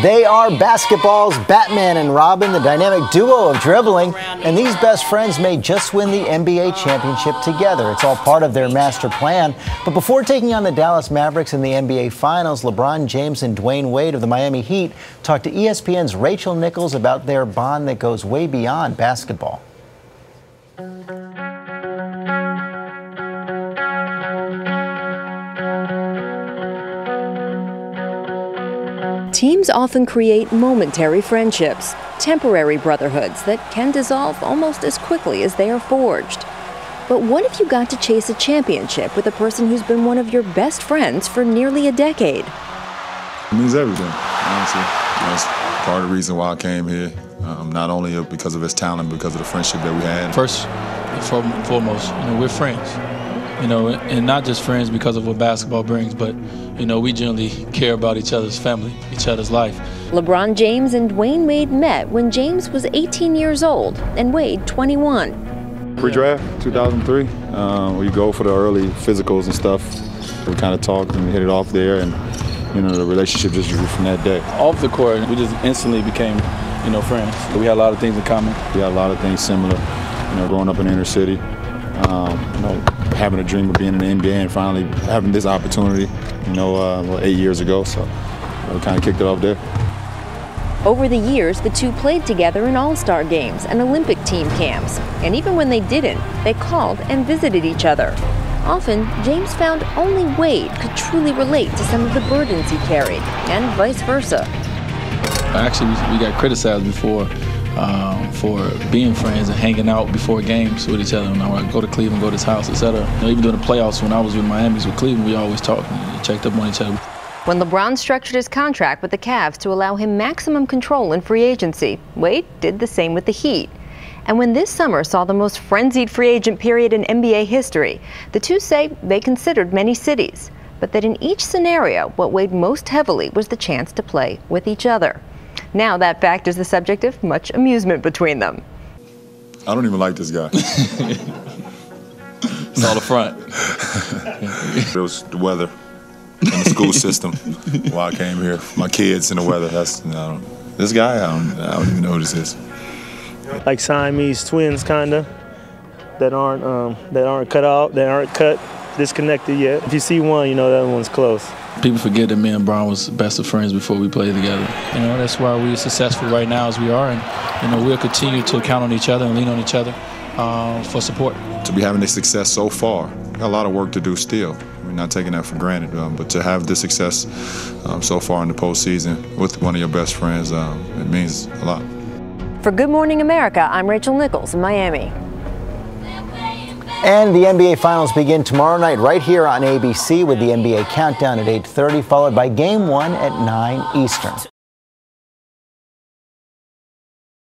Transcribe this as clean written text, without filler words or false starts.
They are basketball's Batman and Robin, the dynamic duo of dribbling, and these best friends may just win the NBA championship together. It's all part of their master plan. But before taking on the Dallas Mavericks in the NBA Finals, LeBron James and Dwyane Wade of the Miami Heat talked to ESPN's Rachel Nichols about their bond that goes way beyond basketball. Teams often create momentary friendships, temporary brotherhoods that can dissolve almost as quickly as they are forged. But what if you got to chase a championship with a person who's been one of your best friends for nearly a decade? It means everything, honestly. That's part of the reason why I came here, not only because of his talent, but because of the friendship that we had. First and foremost, we're friends. And not just friends because of what basketball brings, but, we generally care about each other's family, each other's life. LeBron James and Dwyane Wade met when James was 18 years old and Wade 21. Pre-draft, 2003, we go for the early physicals and stuff. We kind of talked and hit it off there, and, the relationship just grew from that day. Off the court, we just instantly became, friends. We had a lot of things in common. We had a lot of things similar, growing up in the inner city. Having a dream of being in the NBA and finally having this opportunity, 8 years ago, so we kind of kicked it off there. Over the years, the two played together in all-star games and Olympic team camps, and even when they didn't, they called and visited each other. Often, James found only Wade could truly relate to some of the burdens he carried, and vice versa. Actually, we got criticized before for being friends and hanging out before games with each other. When I go to Cleveland, go to his house, etc. Even during the playoffs, when I was with Miami's with Cleveland, we always talked and checked up on each other. When LeBron structured his contract with the Cavs to allow him maximum control in free agency, Wade did the same with the Heat. And when this summer saw the most frenzied free agent period in NBA history, the two say they considered many cities, but that in each scenario, what weighed most heavily was the chance to play with each other. Now that fact is the subject of much amusement between them. I don't even like this guy. It's all the front. It was the weather and the school system why I came here. My kids and the weather. This guy, I don't even know who this is. Like Siamese twins, kinda, that aren't cut, disconnected yet. If you see one, you know that one's close. People forget that me and Bron was best of friends before we played together. That's why we're successful right now as we are, and we'll continue to count on each other and lean on each other for support. To be having this success so far, we got a lot of work to do still. We're not taking that for granted, but to have this success so far in the postseason with one of your best friends, it means a lot. For Good Morning America, I'm Rachel Nichols in Miami. And the NBA Finals begin tomorrow night right here on ABC with the NBA Countdown at 8:30, followed by Game 1 at 9 Eastern.